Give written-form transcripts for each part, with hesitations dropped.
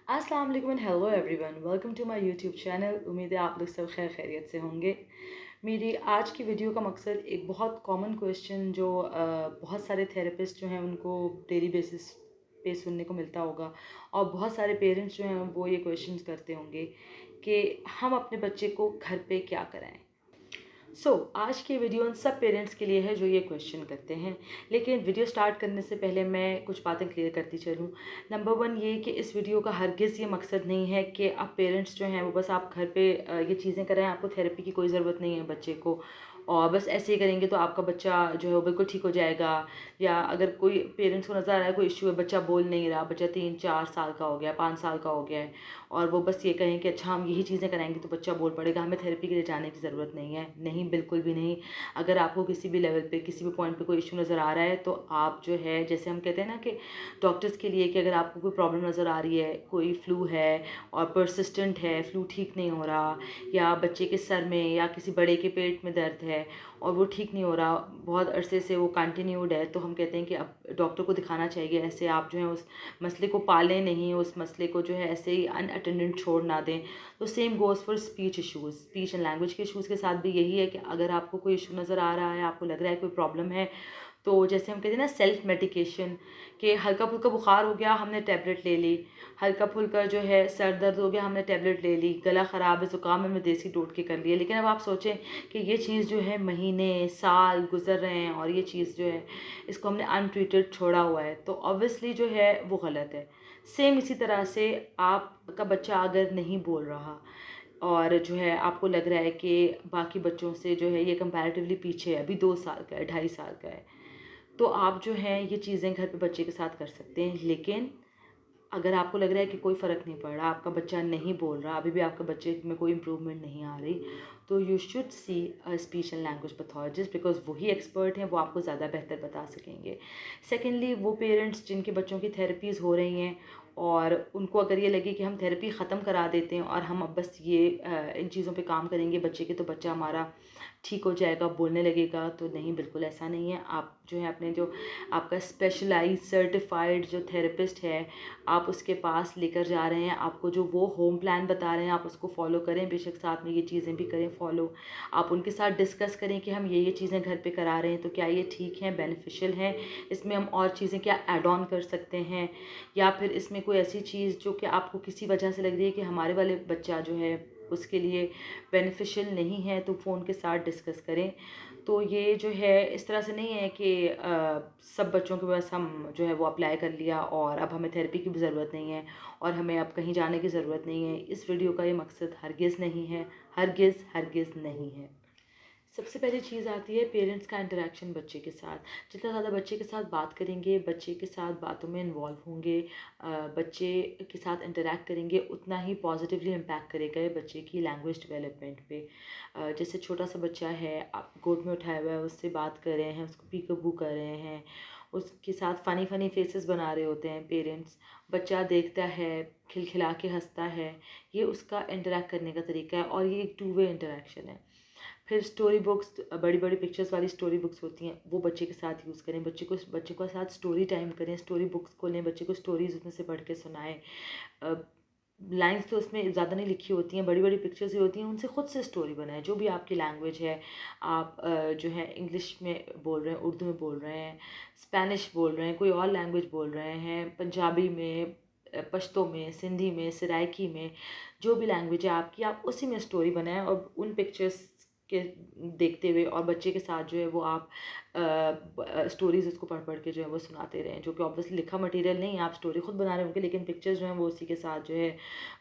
अस्सलाम वालेकुम and hello everyone, welcome to my YouTube channel. उम्मीद है आप लोग सब खैर खैरियत से होंगे। मेरी आज की वीडियो का मकसद एक बहुत कॉमन क्वेश्चन जो बहुत सारे थेरेपिस्ट जो हैं उनको डेली बेसिस पे सुनने को मिलता होगा, और बहुत सारे पेरेंट्स जो हैं वो ये क्वेश्चंस करते होंगे कि हम अपने बच्चे को घर पे क्या कराएं। आज की वीडियो उन सब पेरेंट्स के लिए है जो ये क्वेश्चन करते हैं। लेकिन वीडियो स्टार्ट करने से पहले मैं कुछ बातें क्लियर करती चलूँ। नंबर वन ये कि इस वीडियो का हरगिज़ ये मकसद नहीं है कि आप पेरेंट्स जो हैं वो बस आप घर पे ये चीज़ें कराएं, आपको थेरेपी की कोई ज़रूरत नहीं है बच्चे को, और बस ऐसे ही करेंगे तो आपका बच्चा जो है वो बिल्कुल ठीक हो जाएगा। या अगर कोई पेरेंट्स को नज़र आ रहा है कोई इशू है, बच्चा बोल नहीं रहा, बच्चा 3-4 साल का हो गया, 5 साल का हो गया है, और वो बस ये कहें कि अच्छा हम यही चीज़ें कराएंगे तो बच्चा बोल पड़ेगा, हमें थेरेपी के लिए जाने की ज़रूरत नहीं है। नहीं, बिल्कुल भी नहीं। अगर आपको किसी भी लेवल पे किसी भी पॉइंट पे कोई इशू नज़र आ रहा है तो आप जो है, जैसे हम कहते हैं ना कि डॉक्टर्स के लिए कि अगर आपको कोई प्रॉब्लम नज़र आ रही है, कोई फ्लू है और परसिस्टेंट है, फ्लू ठीक नहीं हो रहा, या बच्चे के सर में या किसी बड़े के पेट में दर्द है और वो ठीक नहीं हो रहा, बहुत अरसे से वो कंटिन्यूड है, तो हम कहते हैं कि अब डॉक्टर को दिखाना चाहिए। ऐसे आप जो है उस मसले को पालें नहीं, उस मसले को जो है ऐसे ही अनअटेंडेंट छोड़ ना दें। तो same goes for speech issues, speech and language के इशूज़ के साथ भी यही है कि अगर आपको कोई इशू नज़र आ रहा है, आपको लग रहा है कोई प्रॉब्लम है, तो जैसे हम कहते हैं ना सेल्फ मेडिकेशन, कि हल्का फुल्का बुखार हो गया हमने टैबलेट ले ली, हल्का फुल्का जो है सर दर्द हो गया हमने टैबलेट ले ली, गला ख़राब है ज़ुकाम है हमने देसी टोटके कर लिए। लेकिन अब आप सोचें कि ये चीज़ जो है महीने साल गुजर रहे हैं और ये चीज़ जो है इसको हमने अनट्रीटेड छोड़ा हुआ है, तो ऑब्वियसली जो है वो गलत है। सेम इसी तरह से आपका बच्चा अगर नहीं बोल रहा और जो है आपको लग रहा है कि बाकी बच्चों से जो है ये कंपैरेटिवली पीछे है, अभी 2 साल का है, 2.5 साल का है, तो आप जो है ये चीज़ें घर पे बच्चे के साथ कर सकते हैं। लेकिन अगर आपको लग रहा है कि कोई फ़र्क नहीं पड़ रहा, आपका बच्चा नहीं बोल रहा, अभी भी आपके बच्चे में कोई इम्प्रूवमेंट नहीं आ रही, तो you should see a speech and language pathologist, because वही एक्सपर्ट हैं, वो आपको ज़्यादा बेहतर बता सकेंगे। सेकेंडली, वो पेरेंट्स जिनके बच्चों की थेरेपीज़ हो रही हैं और उनको अगर ये लगे कि हम थेरेपी ख़त्म करा देते हैं और हम अब बस ये इन चीज़ों पे काम करेंगे बच्चे के, तो बच्चा हमारा ठीक हो जाएगा, बोलने लगेगा, तो नहीं, बिल्कुल ऐसा नहीं है। आप जो है अपने जो आपका स्पेशलाइज्ड सर्टिफाइड जो थेरेपिस्ट है, आप उसके पास लेकर जा रहे हैं, आपको जो वो होम प्लान बता रहे हैं आप उसको फॉलो करें, बेशक साथ में ये चीज़ें भी करें फॉलो। आप उनके साथ डिस्कस करें कि हम ये चीज़ें घर पे करा रहे हैं तो क्या ये ठीक हैं, बेनिफिशियल हैं, इसमें हम और चीज़ें क्या ऐड ऑन कर सकते हैं, या फिर इसमें कोई ऐसी चीज़ जो कि आपको किसी वजह से लग रही है कि हमारे वाले बच्चा जो है उसके लिए बेनिफिशियल नहीं है, तो फ़ोन के साथ डिस्कस करें। तो ये जो है इस तरह से नहीं है कि सब बच्चों के बस हम जो है वो अप्लाई कर लिया और अब हमें थेरेपी की भी ज़रूरत नहीं है और हमें अब कहीं जाने की ज़रूरत नहीं है। इस वीडियो का ये मकसद हरगिज़ नहीं है, हरगिज़ हरगिज़ नहीं है। सबसे पहली चीज़ आती है पेरेंट्स का इंटरेक्शन बच्चे के साथ। जितना ज़्यादा बच्चे के साथ बात करेंगे, बच्चे के साथ बातों में इन्वॉल्व होंगे, बच्चे के साथ इंटरेक्ट करेंगे, उतना ही पॉजिटिवली इम्पैक्ट करेगा ये बच्चे की लैंग्वेज डेवलपमेंट पे। जैसे छोटा सा बच्चा है, आप गोद में उठाया हुआ है, उससे बात कर रहे हैं, उसको पीकअबू कर रहे हैं, उसके साथ फ़नी फ़नी फेसेस बना रहे होते हैं पेरेंट्स, बच्चा देखता है, खिलखिला के हंसता है, ये उसका इंटरेक्ट करने का तरीका है और ये एक टू वे इंटरेक्शन है। फिर स्टोरी बुक्स, बड़ी बड़ी पिक्चर्स वाली स्टोरी बुक्स होती हैं, वो बच्चे के साथ यूज़ करें, बच्चे को साथ स्टोरी टाइम करें, स्टोरी बुक्स खोलें, बच्चे को स्टोरीज उसमें से पढ़ के सुनाएं। लाइंस तो उसमें ज़्यादा नहीं लिखी होती हैं, बड़ी बड़ी पिक्चर्स ही होती हैं, उनसे ख़ुद से स्टोरी बनाएं। जो भी आपकी लैंग्वेज है, आप जो है इंग्लिश में बोल रहे हैं, उर्दू में बोल रहे हैं, स्पेनिश बोल रहे हैं, कोई और लैंग्वेज बोल रहे हैं, पंजाबी में, पश्तो में, सिंधी में, सराइकी में, जो भी लैंग्वेज है आपकी, आप उसी में स्टोरी बनाएं और उन पिक्चर्स के देखते हुए और बच्चे के साथ जो है वो आप स्टोरीज़ उसको पढ़ पढ़ के जो है वो सुनाते रहें, जो कि ऑब्वियसली लिखा मटेरियल नहीं है, आप स्टोरी खुद बना रहे होंगे, लेकिन पिक्चर्स जो हैं वो उसी के साथ जो है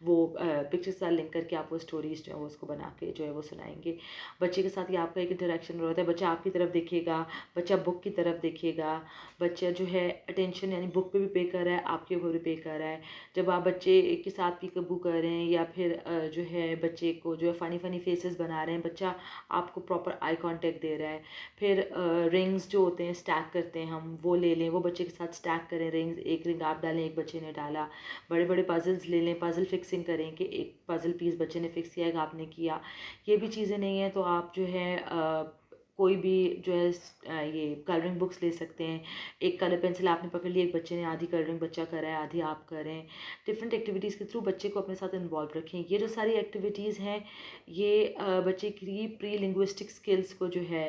वो पिक्चर के साथ लिंक करके आप वो स्टोरीज़ जो है वो उसको बना के जो है वो सुनाएंगे। बच्चे के साथ ये आपका एक इंटरेक्शन होता है, बच्चा आपकी तरफ देखेगा, बच्चा बुक की तरफ देखेगा, बच्चा जो है अटेंशन यानी बुक पे भी पे कर रहा है, आपके ऊपर भी पे कर रहा है। जब आप बच्चे के साथ पीकअबू कर रहे हैं या फिर जो है बच्चे को जो है फ़नी फ़नी फेसेस बना रहे हैं, बच्चा आपको प्रॉपर आई कांटेक्ट दे रहा है। फिर रिंग्स जो होते हैं स्टैक करते हैं हम, वो ले लें, वो बच्चे के साथ स्टैक करें रिंग्स, एक रिंग आप डालें, एक बच्चे ने डाला। बड़े बड़े पजल्स ले लें, पजल फिक्सिंग करें कि एक पजल पीस बच्चे ने फिक्स किया, एक आपने किया। ये भी चीज़ें नहीं है तो आप जो है कोई भी जो है ये कलरिंग बुक्स ले सकते हैं। एक कलर पेंसिल आपने पकड़ ली, एक बच्चे ने आधी कलरिंग बच्चा कर रहा है, आधी आप कर रहे हैं। डिफरेंट एक्टिविटीज़ के थ्रू बच्चे को अपने साथ इन्वॉल्व रखें। ये जो सारी एक्टिविटीज़ हैं ये बच्चे की प्री लिंग्विस्टिक स्किल्स को जो है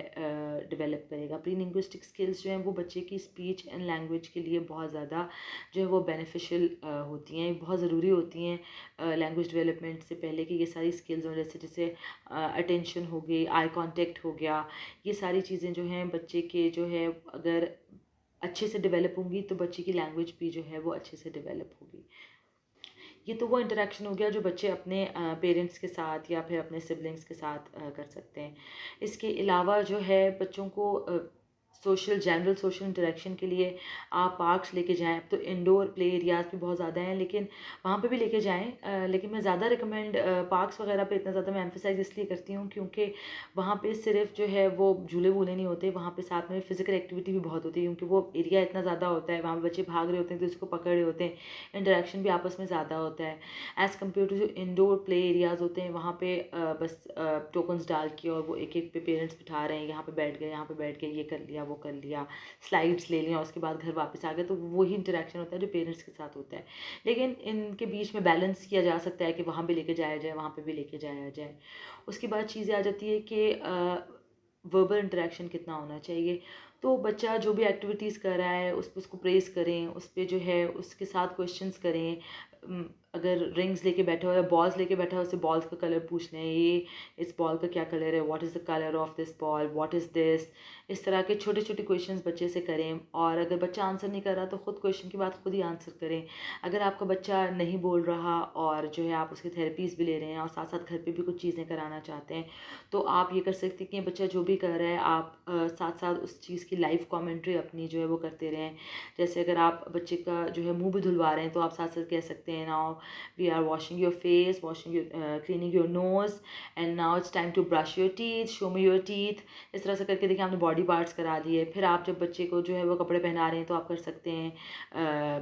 डेवलप करेगा। प्री लिंग्विस्टिक स्किल्स जो हैं वो बच्चे की स्पीच एंड लैंग्वेज के लिए बहुत ज़्यादा जो है वो बेनिफिशियल होती हैं, बहुत ज़रूरी होती हैं लैंग्वेज डेवलपमेंट से पहले कि ये सारी स्किल्स हों, जैसे जैसे अटेंशन हो गई, आई कांटेक्ट हो गया। ये सारी चीज़ें जो हैं बच्चे के जो है अगर अच्छे से डेवलप होंगी तो बच्चे की लैंग्वेज भी जो है वो अच्छे से डेवलप होगी। ये तो वो इंटरेक्शन हो गया जो बच्चे अपने पेरेंट्स के साथ या फिर अपने सिबलिंग्स के साथ कर सकते हैं। इसके अलावा जो है बच्चों को जनरल सोशल इंटरेक्शन के लिए आप पार्क्स लेके जाएं। अब तो इंडोर प्ले एरियाज़ भी बहुत ज़्यादा हैं, लेकिन वहाँ पे भी लेके जाएं। लेकिन मैं ज़्यादा रिकमेंड पार्क्स वगैरह पे इतना ज़्यादा मैं एम्फेसाइज़ इसलिए करती हूँ क्योंकि वहाँ पे सिर्फ जो है वो झूले वूले नहीं होते, वहाँ पे साथ में फिजिकल एक्टिविटी भी बहुत होती है क्योंकि वो एरिया इतना ज़्यादा होता है। वहाँ पे बच्चे भाग रहे होते हैं तो उसको पकड़ रहे होते हैं, इंटरेक्शन भी आपस में ज़्यादा होता है एज़ कम्पेयर टू जो इंडोर प्ले एरियाज़ होते हैं। वहाँ पे बस टोकन्स डाल के और वो एक एक पे पेरेंट्स बिठा रहे हैं, यहाँ पे बैठ गए, यहाँ पे बैठ के ये कर लिया, वो कर लिया, स्लाइड्स ले लिया, उसके बाद घर वापस आ गए। तो वही इंटरेक्शन होता है जो पेरेंट्स के साथ होता है। लेकिन इनके बीच में बैलेंस किया जा सकता है कि वहाँ भी लेके जाया जाए, वहाँ पे भी लेके जाया जाए। उसके बाद चीज़ें आ जाती है कि वर्बल इंटरेक्शन कितना होना चाहिए। तो बच्चा जो भी एक्टिविटीज़ कर रहा है उस पर उसको प्रेज़ करें, उस पर जो है उसके साथ क्वेश्चंस करें। अगर रिंग्स लेके बैठा हुआ है, बॉल्स लेके बैठा हुआ है, उससे बॉल्स का कलर पूछना है, ये इस बॉल का क्या कलर है, what is the colour of this ball, what is this. इस तरह के छोटे छोटे क्वेश्चंस बच्चे से करें। और अगर बच्चा आंसर नहीं कर रहा तो ख़ुद क्वेश्चन की बात खुद ही आंसर करें। अगर आपका बच्चा नहीं बोल रहा और जो है आप उसकी थेरेपीज़ भी ले रहे हैं और साथ साथ घर पे भी कुछ चीज़ें कराना चाहते हैं तो आप ये कर सकते हैं कि बच्चा जो भी कर रहा है आप साथ साथ उस चीज़ की लाइव कमेंट्री अपनी जो है वो करते रहें। जैसे अगर आप बच्चे का जो है मुंह भी धुलवा रहे हैं तो आप साथ साथ कह सकते हैं, now we are washing your face, washing your cleaning your nose and now it's time to brush your teeth, show me your teeth. इस तरह से करके देखिए आपने बॉडी पार्ट्स करा लिए। फिर आप जब बच्चे को जो है वो कपड़े पहना रहे हैं तो आप कर सकते हैं,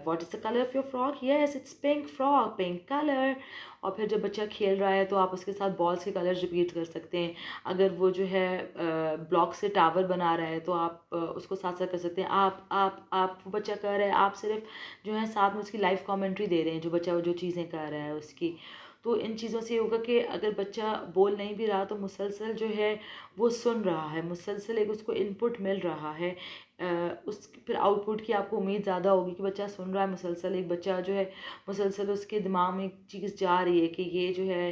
what is the colour of your frock, yes it's pink frock, pink colour. और फिर जब बच्चा खेल रहा है तो आप उसके साथ बॉल्स के कलर्स रिपीट कर सकते हैं। अगर वो जो है ब्लॉक से टावर बना रहा है तो आप उसको साथ साथ कर सकते हैं। आप वो बच्चा कर रहा है, आप सिर्फ जो है साथ में उसकी लाइव कमेंट्री दे रहे हैं जो बच्चा जो चीज़ें कर रहा है उसकी। तो इन चीज़ों से होगा कि अगर बच्चा बोल नहीं भी रहा तो मुसलसल जो है वो सुन रहा है, मुसलसल एक उसको इनपुट मिल रहा है। उस फिर आउटपुट की आपको उम्मीद ज़्यादा होगी कि बच्चा सुन रहा है मुसलसल, एक बच्चा जो है मुसलसल उसके दिमाग में एक चीज़ जा रही है कि ये जो है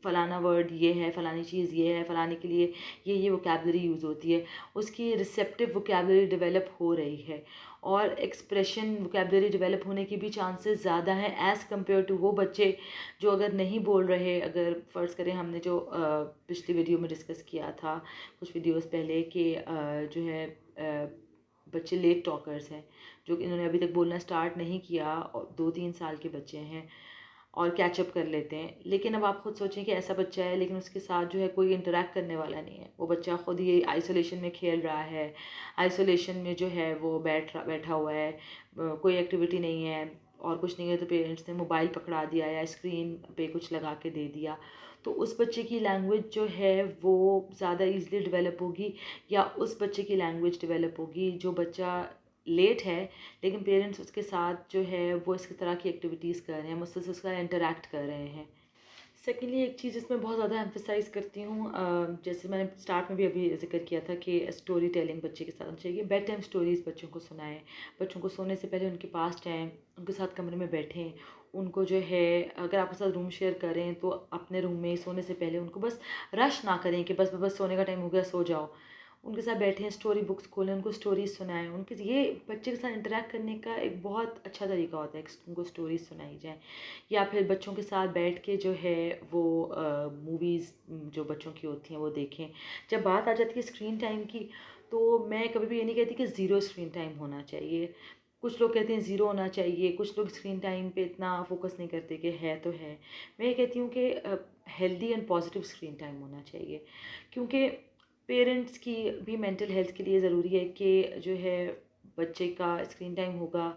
फ़लाना वर्ड ये है, फ़लानी चीज़ ये है, फ़लाने के लिए ये वोकैबुलरी यूज़ होती है। उसकी रिसेप्टिव वोकैबुलरी डेवलप हो रही है और एक्सप्रेशन वोकैबुलरी डेवलप होने की भी चांसेस ज़्यादा हैं एज़ कम्पेयर टू वो बच्चे जो अगर नहीं बोल रहे। अगर फ़र्ज़ करें हमने जो पिछली वीडियो में डिस्कस किया था कुछ वीडियोस पहले कि जो है बच्चे लेट टॉकर्स हैं, जो कि इन्होंने अभी तक बोलना स्टार्ट नहीं किया और 2-3 साल के बच्चे हैं और कैचअप कर लेते हैं। लेकिन अब आप खुद सोचें कि ऐसा बच्चा है लेकिन उसके साथ जो है कोई इंटरेक्ट करने वाला नहीं है। वो बच्चा खुद ही आइसोलेशन में खेल रहा है, आइसोलेशन में जो है वो बैठा हुआ है, कोई एक्टिविटी नहीं है और कुछ नहीं है तो पेरेंट्स ने मोबाइल पकड़ा दिया या स्क्रीन पे कुछ लगा के दे दिया। तो उस बच्चे की लैंग्वेज जो है वो ज़्यादा ईज़िली डेवलप होगी या उस बच्चे की लैंग्वेज डेवलप होगी जो बच्चा लेट है लेकिन पेरेंट्स उसके साथ जो है वो इस तरह की एक्टिविटीज़ कर रहे हैं, मुझसे उसका इंटरेक्ट कर रहे हैं। सेकेंडली एक चीज़ इसमें बहुत ज़्यादा एम्फेसाइज़ करती हूँ, जैसे मैंने स्टार्ट में भी अभी जिक्र किया था कि स्टोरी टेलिंग बच्चे के साथ होनी चाहिए। बेड टाइम स्टोरीज़ बच्चों को सुनाएं, बच्चों को सोने से पहले उनके पास जाएं, उनके साथ कमरे में बैठें। उनको जो है अगर आपके साथ रूम शेयर करें तो अपने रूम में सोने से पहले उनको बस रश ना करें कि बस सोने का टाइम हो गया सो जाओ। उनके साथ बैठें, स्टोरी बुक्स खोलें, उनको स्टोरीज़ सुनाएं। उनके ये बच्चे के साथ इंटरेक्ट करने का एक बहुत अच्छा तरीका होता है कि उनको स्टोरीज़ सुनाई जाए। या फिर बच्चों के साथ बैठ के जो है वो मूवीज़ जो बच्चों की होती हैं वो देखें। जब बात आ जाती है स्क्रीन टाइम की तो मैं कभी भी ये नहीं कहती कि ज़ीरो स्क्रीन टाइम होना चाहिए। कुछ लोग कहते हैं ज़ीरो होना चाहिए, कुछ लोग स्क्रीन टाइम पे इतना फोकस नहीं करते कि है तो है। मैं ये कहती हूँ कि healthy and positive screen time होना चाहिए क्योंकि पेरेंट्स की भी मेंटल हेल्थ के लिए ज़रूरी है कि जो है बच्चे का स्क्रीन टाइम होगा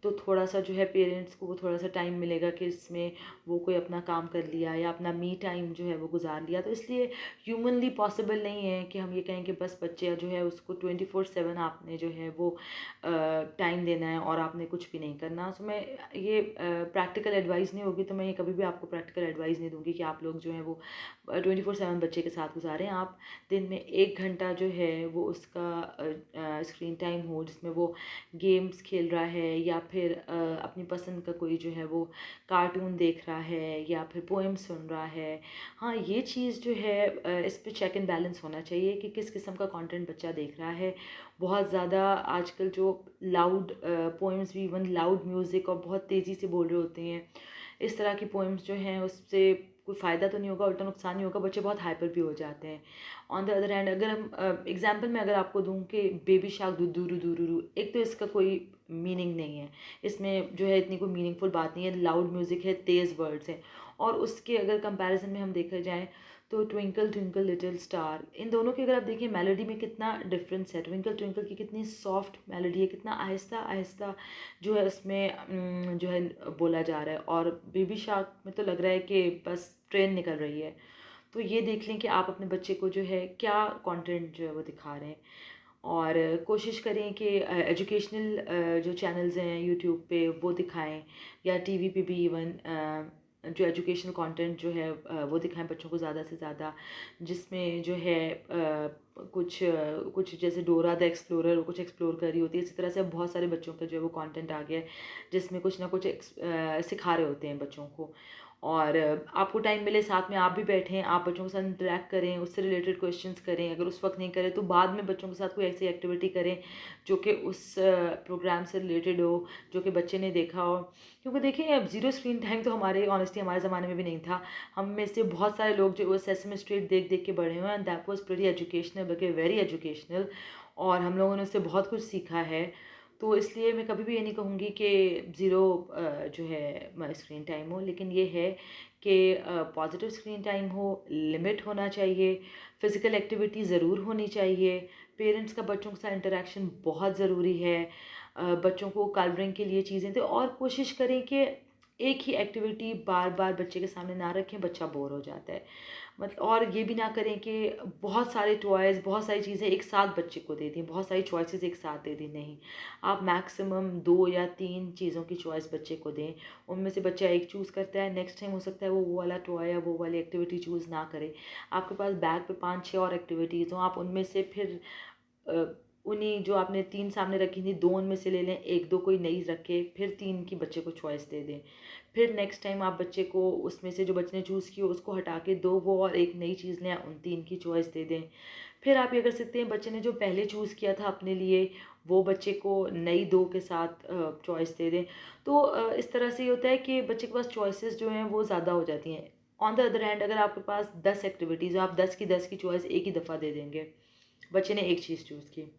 तो थोड़ा सा जो है पेरेंट्स को वो थोड़ा सा टाइम मिलेगा कि इसमें वो कोई अपना काम कर लिया या अपना मी टाइम जो है वो गुजार लिया। तो इसलिए ह्यूमनली पॉसिबल नहीं है कि हम ये कहें कि बस बच्चे जो है उसको 24/7 आपने जो है वो टाइम देना है और आपने कुछ भी नहीं करना। सो मैं ये प्रैक्टिकल एडवाइस नहीं होगी, तो मैं ये कभी भी आपको प्रैक्टिकल एडवाइस नहीं दूंगी कि आप लोग जो है वो 24/7 बच्चे के साथ गुजारें। आप दिन में 1 घंटा जो है वो उसका स्क्रीन टाइम हो जिसमें वो गेम्स खेल रहा है या फिर अपनी पसंद का कोई जो है वो कार्टून देख रहा है या फिर पोएम सुन रहा है। हाँ, ये चीज़ जो है इस पे चेक एंड बैलेंस होना चाहिए कि किस किस्म का कंटेंट बच्चा देख रहा है। बहुत ज़्यादा आजकल जो लाउड पोएम्स भी, इवन लाउड म्यूज़िक और बहुत तेज़ी से बोल रहे होते हैं, इस तरह की पोएम्स जो हैं उससे कोई फ़ायदा तो नहीं होगा, उल्टा नुकसान ही होगा। बच्चे बहुत हाइपर भी हो जाते हैं। ऑन द अदर हैंड अगर हम एग्जांपल में अगर आपको दूं कि बेबी शार्क दुदुरु दुरुरु, एक तो इसका कोई मीनिंग नहीं है, इसमें जो है इतनी कोई मीनिंगफुल बात नहीं है, लाउड म्यूज़िक है, तेज़ वर्ड्स हैं। और उसके अगर कंपैरिजन में हम देखा जाए तो ट्विंकल ट्विंकल लिटिल स्टार, इन दोनों की अगर आप देखिए मेलोडी में कितना डिफरेंस है। ट्विंकल ट्विंकल की कितनी सॉफ्ट मेलोडी है, कितना आहिस्ता आहिस्ता जो है उसमें जो है बोला जा रहा है, और बेबी शार्क में तो लग रहा है कि बस ट्रेन निकल रही है। तो ये देख लें कि आप अपने बच्चे को जो है क्या कंटेंट जो है वो दिखा रहे हैं। और कोशिश करें कि एजुकेशनल जो चैनल्स हैं यूट्यूब पे वो दिखाएं, या टीवी पे भी इवन जो एजुकेशनल कंटेंट जो है वो दिखाएं बच्चों को ज़्यादा से ज़्यादा, जिसमें जो है कुछ जैसे डोरा द एक्सप्लोरर कुछ एक्सप्लोर कर रही होती है, इसी तरह से बहुत सारे बच्चों का जो है वो कंटेंट आ गया है जिसमें कुछ ना कुछ सिखा रहे होते हैं बच्चों को। और आपको टाइम मिले साथ में आप भी बैठें, आप बच्चों के साथ इंटरेक्ट करें, उससे रिलेटेड क्वेश्चंस करें। अगर उस वक्त नहीं करें तो बाद में बच्चों के साथ कोई ऐसी एक्टिविटी करें जो कि उस प्रोग्राम से रिलेटेड हो, जो कि बच्चे ने देखा हो। क्योंकि देखिए अब ज़ीरो स्क्रीन टाइम तो हमारे ऑनेस्टली हमारे ज़माने में भी नहीं था। हम में से बहुत सारे लोग जो वो सेसमे स्ट्रीट देख देख के बड़े हुए हैं, and that was pretty educational, बल्कि वेरी एजुकेशनल, और हम लोगों ने उससे बहुत कुछ सीखा है। तो इसलिए मैं कभी भी ये नहीं कहूँगी कि ज़ीरो जो है स्क्रीन टाइम हो, लेकिन ये है कि पॉजिटिव स्क्रीन टाइम हो, लिमिट होना चाहिए, फ़िज़िकल एक्टिविटी ज़रूर होनी चाहिए, पेरेंट्स का बच्चों के साथ इंटरेक्शन बहुत ज़रूरी है। बच्चों को कलरिंग के लिए चीज़ें दें, और कोशिश करें कि एक ही एक्टिविटी बार बार बच्चे के सामने ना रखें, बच्चा बोर हो जाता है। मतलब और ये भी ना करें कि बहुत सारे टॉयज़, बहुत सारी चीज़ें एक साथ बच्चे को दे दी, बहुत सारी चॉइसेस एक साथ दे दी, नहीं। आप मैक्सिमम 2 या 3 चीज़ों की चॉइस बच्चे को दें, उनमें से बच्चा एक चूज़ करता है, नेक्स्ट टाइम हो सकता है वो वाला टॉय या वो वाली एक्टिविटी चूज़ ना करे। आपके पास बैग पे 5-6 और एक्टिविटीज़ हों, आप उनमें से फिर उन्हीं जो आपने 3 सामने रखी थी 2 उनमें से ले लें, 1-2 कोई नई रख के फिर 3 की बच्चे को चॉइस दे दें। फिर नेक्स्ट टाइम आप बच्चे को उसमें से जो बच्चे ने चूज़ की हो उसको हटा के 2 वो और एक नई चीज़ लें, उन 3 की चॉइस दे दें। फिर आप ये कर सकते हैं, बच्चे ने जो पहले चूज़ किया था अपने लिए वो बच्चे को नई 2 के साथ चॉइस दे दें। तो इस तरह से ये होता है कि बच्चे के पास चॉइसेस जो हैं वो ज़्यादा हो जाती हैं। ऑन द अदर हैंड अगर आपके पास 10 एक्टिविटीज़, आप 10 की चॉइस एक ही दफ़ा दे देंगे, बच्चे ने एक चीज़ चूज़ की।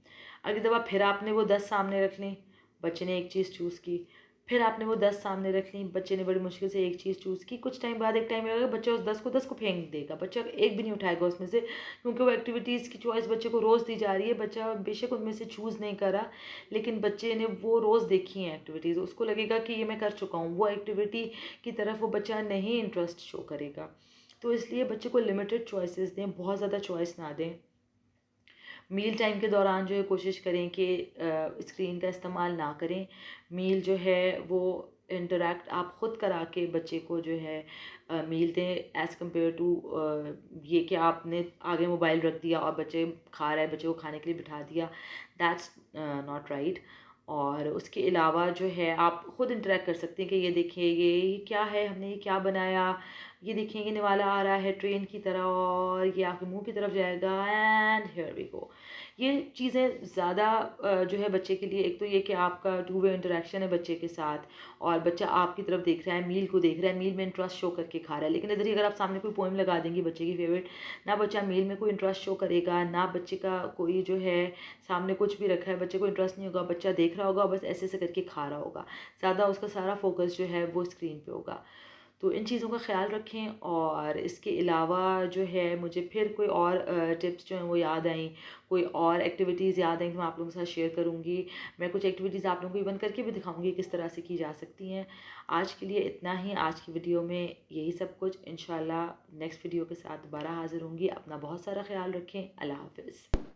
अगली दफ़ा फिर आपने वो 10 सामने रख लीं, बच्चे ने एक चीज़ चूज़ की। फिर आपने वो 10 सामने रख लीं, बच्चे ने बड़ी मुश्किल से एक चीज़ चूज़ की। कुछ टाइम बाद एक टाइम आएगा बच्चा उस 10 को फेंक देगा। बच्चा एक भी नहीं उठाएगा उसमें से, क्योंकि वो एक्टिविटीज़ की चॉइस बच्चे को रोज़ दी जा रही है। बच्चा बेशक उनमें से चूज़ नहीं करा, लेकिन बच्चे ने वो रोज़ देखी हैं एक्टिविटीज़। उसको लगेगा कि ये मैं कर चुका हूँ। वो एक्टिविटी की तरफ वो बच्चा नहीं इंटरेस्ट शो करेगा। तो इसलिए बच्चे को लिमिटेड चॉइसेस दें, बहुत ज़्यादा चॉइस ना दें। मील टाइम के दौरान जो है कोशिश करें कि स्क्रीन का इस्तेमाल ना करें। मील जो है वो इंटरैक्ट आप ख़ुद करा के बच्चे को जो है मील दें, एज़ कम्पेयर टू ये कि आपने आगे मोबाइल रख दिया और बच्चे खा रहा है, बच्चे को खाने के लिए बिठा दिया। That's not right. और उसके अलावा जो है आप ख़ुद इंटरैक्ट कर सकते हैं कि ये देखिए ये क्या है, हमने ये क्या बनाया, ये देखिए ये निवाला आ रहा है ट्रेन की तरह और ये आपके मुंह की तरफ जाएगा, एंड हियर वी गो। ये चीज़ें ज़्यादा जो है बच्चे के लिए, एक तो ये कि आपका टू वे इंटरेक्शन है बच्चे के साथ, और बच्चा आपकी तरफ देख रहा है, मील को देख रहा है, मील में इंटरेस्ट शो करके खा रहा है। लेकिन इधर ही अगर आप सामने कोई पोएम लगा देंगी बच्चे की फेवरेट, ना बच्चा मील में कोई इंटरेस्ट शो करेगा, ना बच्चे का कोई जो है सामने कुछ भी रखा है बच्चे को इंटरेस्ट नहीं होगा, बच्चा देख रहा होगा, बस ऐसे ऐसे करके खा रहा होगा, ज़्यादा उसका सारा फोकस जो है वो स्क्रीन पे होगा। तो इन चीज़ों का ख्याल रखें। और इसके अलावा जो है मुझे फिर कोई और टिप्स जो हैं वो याद आई, कोई और एक्टिविटीज़ याद आई तो मैं आप लोगों के साथ शेयर करूँगी। मैं कुछ एक्टिविटीज़ आप लोगों को इवन करके भी दिखाऊँगी किस तरह से की जा सकती हैं। आज के लिए इतना ही, आज की वीडियो में यही सब कुछ। इंशाल्लाह नेक्स्ट वीडियो के साथ दोबारा हाज़िर होंगी। अपना बहुत सारा ख्याल रखें। अल्लाह हाफ़िज़।